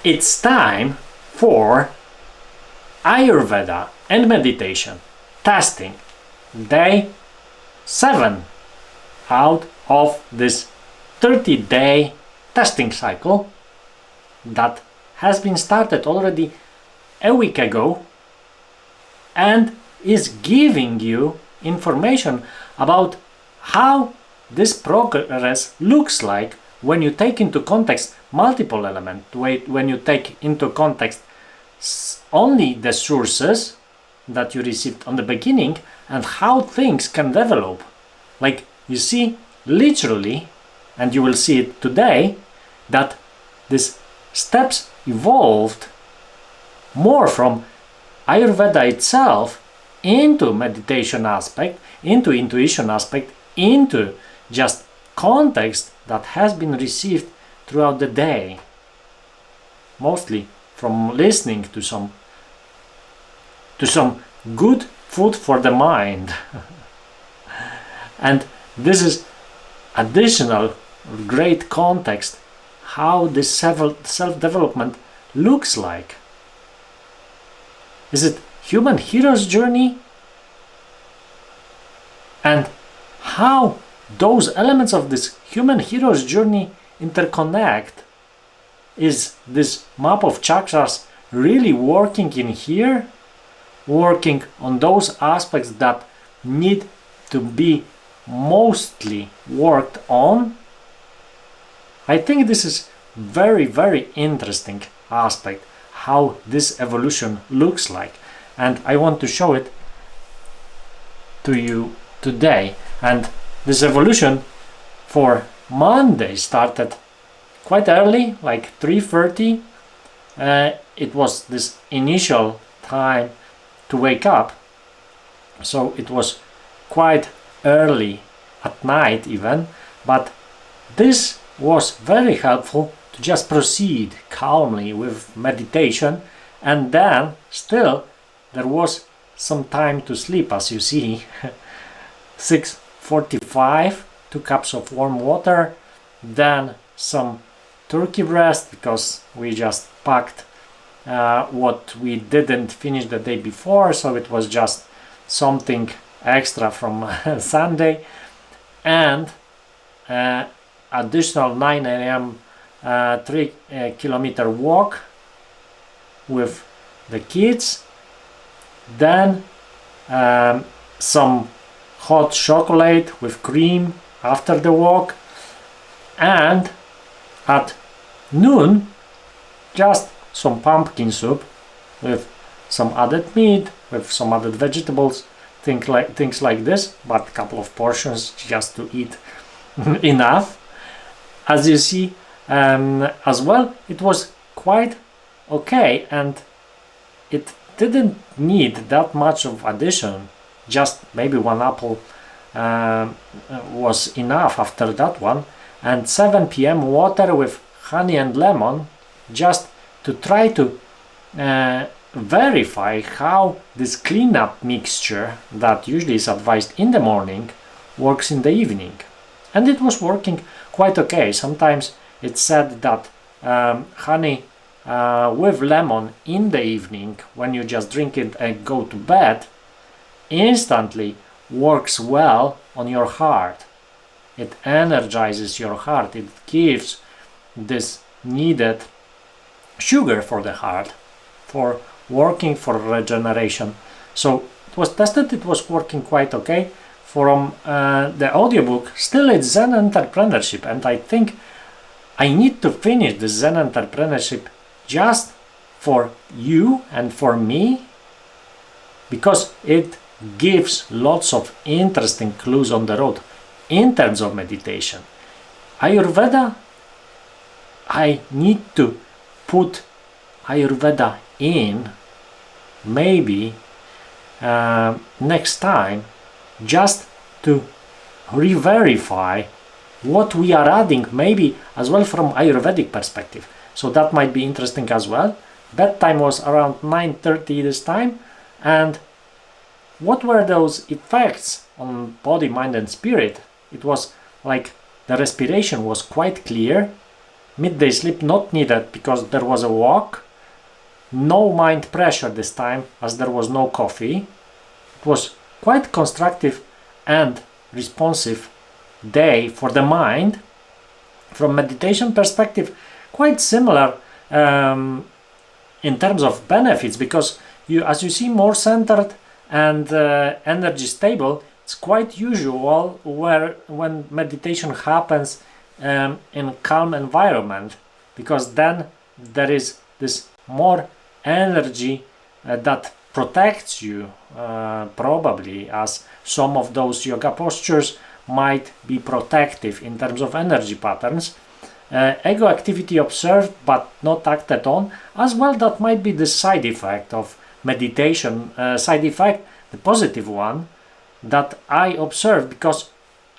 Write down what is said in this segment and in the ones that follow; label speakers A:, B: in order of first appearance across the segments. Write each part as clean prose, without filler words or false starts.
A: It's time for Ayurveda and Meditation testing, day 7 out of this 30-day testing cycle that has been started already a week ago and is giving you information about how this progress looks like when you take into context multiple elements, when you take into context only the sources that you received on the beginning and how things can develop. Like you see literally, and you will see it today, that these steps evolved more from Ayurveda itself into meditation aspect, into intuition aspect, into just context that has been received throughout the day, mostly from listening to some good food for the mind. And this is additional great context how this self-development looks like. Is it human hero's journey? And how those elements of this human hero's journey interconnect? Is this map of chakras really working in here? Working on those aspects that need to be mostly worked on? I think this is very, very interesting aspect, how this evolution looks like. And I want to show it to you today. And this evolution for Monday started quite early, like 3:30. It was this initial time to wake up, so it was quite early at night even, but this was very helpful to just proceed calmly with meditation, and then still there was some time to sleep, as you see. 6:45, 2 cups of warm water, then some turkey breast, because we just packed what we didn't finish the day before, so it was just something extra from Sunday, and additional 9 a.m. 3-kilometer walk with the kids, then some hot chocolate with cream after the walk, and at noon just some pumpkin soup with some added meat, with some added vegetables, things like this, but a couple of portions just to eat enough. As you see, as well, it was quite okay, and it didn't need that much of addition. Just maybe 1 apple was enough after that one, and 7 p.m. water with honey and lemon, just to try to verify how this cleanup mixture that usually is advised in the morning works in the evening. And it was working quite okay. Sometimes it's said that honey with lemon in the evening, when you just drink it and go to bed, instantly works well on your heart. It energizes your heart. It gives this needed sugar for the heart, for working for regeneration. So it was tested, it was working quite okay. From the audiobook, still it's Zen Entrepreneurship, and I think I need to finish the Zen Entrepreneurship just for you and for me, because it gives lots of interesting clues on the road in terms of meditation. Ayurveda, I need to put Ayurveda in maybe next time, just to re-verify what we are adding, maybe as well from Ayurvedic perspective. So that might be interesting as well. Bedtime was around 9:30 this time, and what were those effects on body, mind and spirit? It was like the respiration was quite clear, midday sleep not needed because there was a walk, no mind pressure this time as there was no coffee. It was quite constructive and responsive day for the mind. From meditation perspective, quite similar in terms of benefits, because you, as you see, more centered and energy stable. It's quite usual when meditation happens in calm environment, because then there is this more energy that protects you, probably, as some of those yoga postures might be protective in terms of energy patterns. Ego activity observed but not acted on as well, that might be the side effect of meditation, side effect, the positive one that I observed, because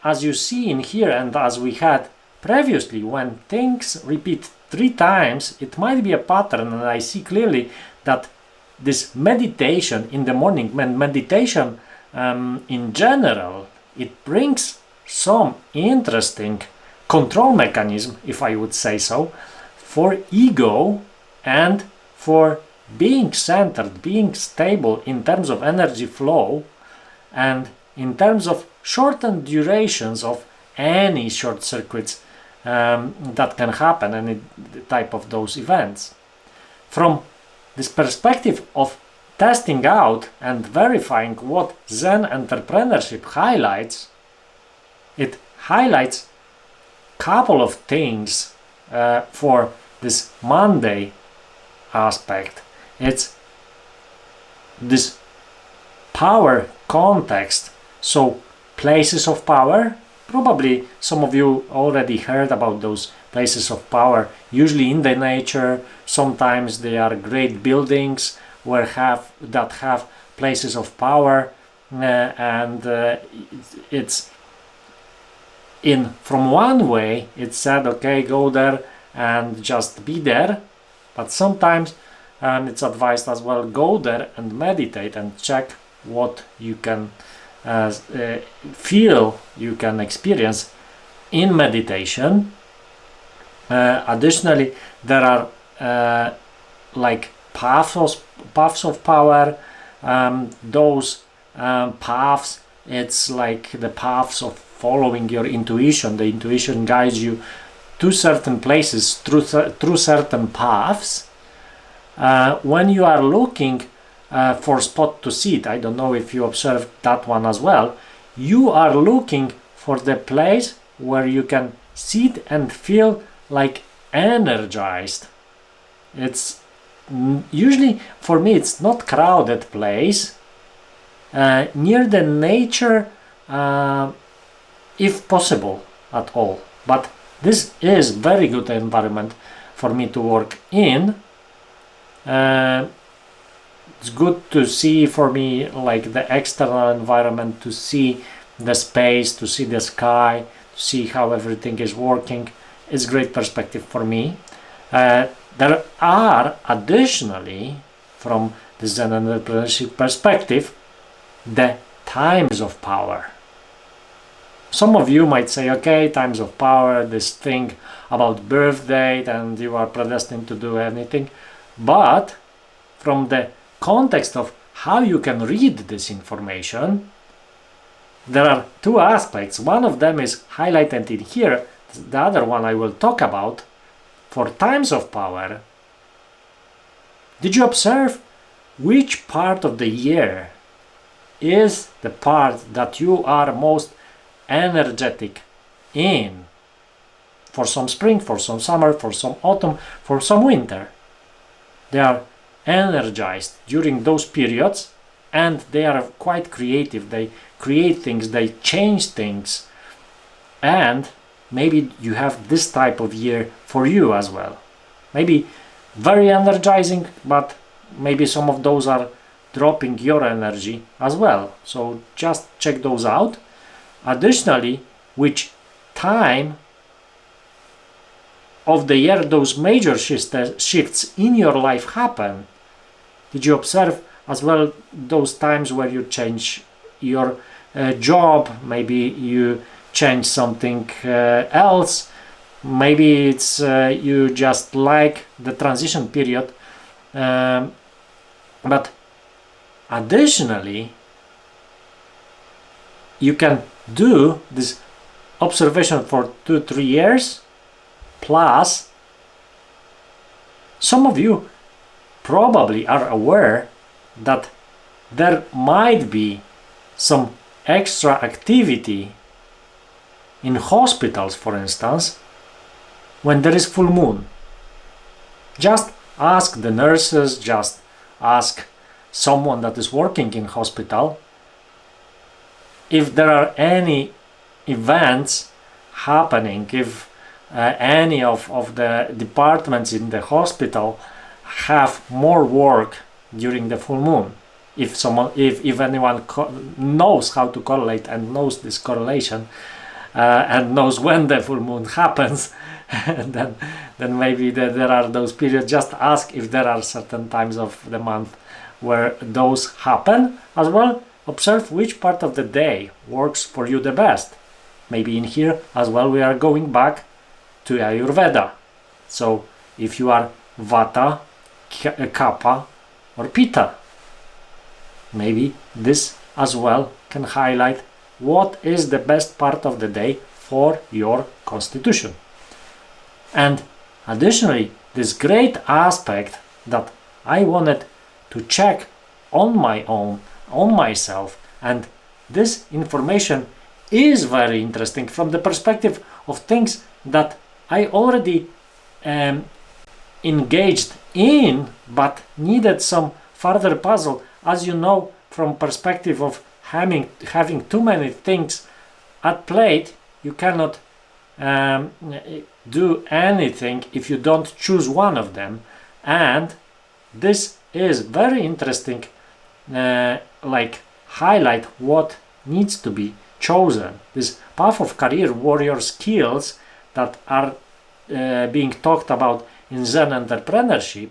A: as you see in here and as we had previously, when things repeat 3 times, it might be a pattern, and I see clearly that this meditation in the morning, meditation in general, it brings some interesting control mechanism, if I would say so, for ego and for being centered, being stable in terms of energy flow and in terms of shortened durations of any short circuits that can happen, any type of those events. From this perspective of testing out and verifying what Zen Entrepreneurship highlights, it highlights a couple of things for this Monday aspect. It's this power context, so places of power. Probably some of you already heard about those places of power, usually in the nature. Sometimes they are great buildings that have places of power, and it's in from one way it's said, okay, go there and just be there, but sometimes it's advised as well, go there and meditate and check what you can feel, you can experience in meditation. Additionally, there are like paths of power. Those paths, it's like the paths of following your intuition. The intuition guides you to certain places through certain paths. When you are looking for a spot to sit, I don't know if you observed that one as well, you are looking for the place where you can sit and feel like energized. It's usually, for me, it's not crowded place, near the nature, if possible at all. But this is very good environment for me to work in. It's good to see for me like the external environment, to see the space, to see the sky, to see how everything is working. It's great perspective for me. There are additionally, from the Zen Entrepreneurship perspective, the times of power. Some of you might say, okay, times of power, this thing about birth date and you are predestined to do anything. But from the context of how you can read this information, there are 2 aspects. One of them is highlighted in here. The other one I will talk about. For times of power, did you observe which part of the year is the part that you are most energetic in? For some spring, for some summer, for some autumn, for some winter. They are energized during those periods, and they are quite creative. They create things, they change things, and maybe you have this type of year for you as well. Maybe very energizing, but maybe some of those are dropping your energy as well. So just check those out. Additionally, which time of the year those major shifts in your life happen. Did you observe as well those times where you change your job, maybe you change something else, maybe it's you just like the transition period, but additionally you can do this observation for 2-3 years, plus some of you probably are aware that there might be some extra activity in hospitals, for instance, when there is full moon. Just ask the nurses, just ask someone that is working in hospital if there are any events happening, if any of the departments in the hospital have more work during the full moon. If anyone knows how to correlate and knows this correlation and knows when the full moon happens, then maybe there are those periods. Just ask if there are certain times of the month where those happen as well. Observe which part of the day works for you the best. Maybe in here as well we are going back to Ayurveda. So if you are Vata, Kapha or Pitta, maybe this as well can highlight what is the best part of the day for your constitution. And additionally, this great aspect that I wanted to check on my own, on myself, and this information is very interesting from the perspective of things that I already engaged in but needed some further puzzle. As you know, from perspective of having too many things at plate, you cannot do anything if you don't choose one of them. And this is very interesting, like highlight what needs to be chosen. This path of career warrior skills that are being talked about in Zen Entrepreneurship,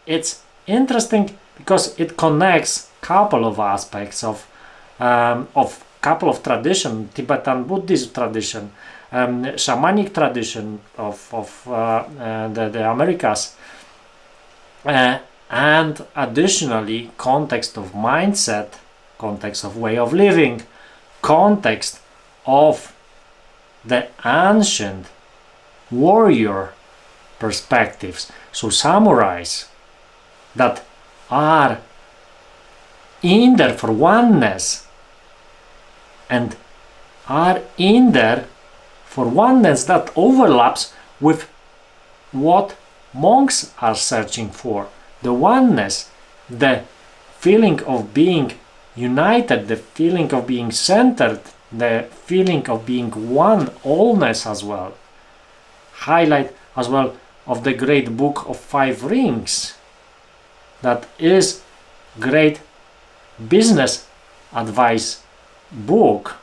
A: it's interesting because it connects couple of aspects of couple of tradition, Tibetan Buddhist tradition, shamanic tradition of the Americas, and additionally context of mindset, context of way of living, context of the ancient warrior perspectives. So samurais that are in there for oneness and are in there for oneness that overlaps with what monks are searching for. The oneness, the feeling of being united, the feeling of being centered, the feeling of being one, allness as well. Highlight as well of the great book of 5 rings that is great business advice book.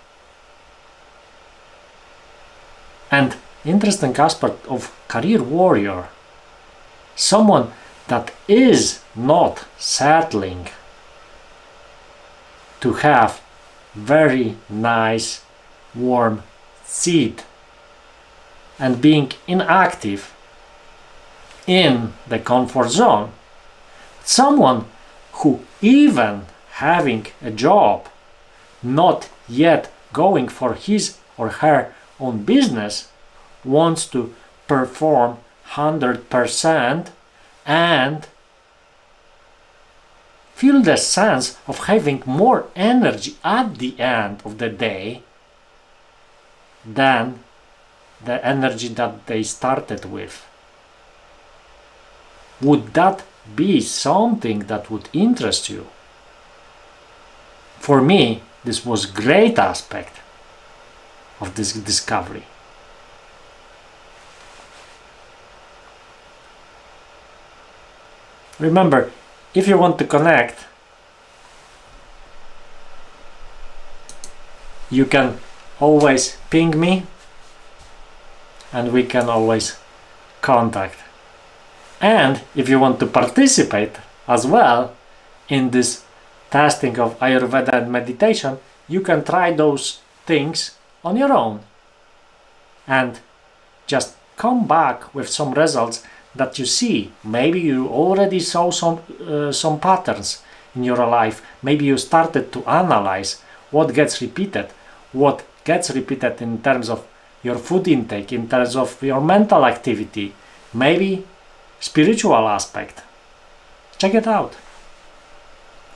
A: And interesting aspect of career warrior, someone that is not settling to have very nice warm seat and being inactive in the comfort zone. Someone who, even having a job, not yet going for his or her own business, wants to perform 100% and feel the sense of having more energy at the end of the day than the energy that they started with. Would that be something that would interest you? For me, this was a great aspect of this discovery. Remember, if you want to connect, you can always ping me and we can always contact. And if you want to participate as well in this testing of Ayurveda and meditation, you can try those things on your own. and just come back with some results that you see. Maybe you already saw some patterns in your life. Maybe you started to analyze what gets repeated in terms of your food intake, in terms of your mental activity, maybe spiritual aspect. Check it out.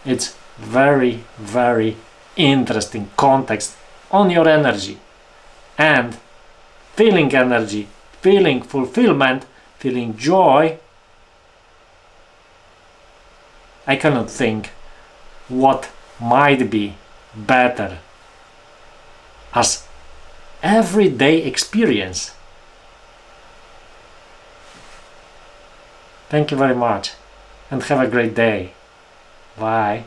A: It's very, very interesting context on your energy and feeling energy, feeling fulfillment, feeling joy. I cannot think what might be better as everyday experience. Thank you very much and have a great day. Bye.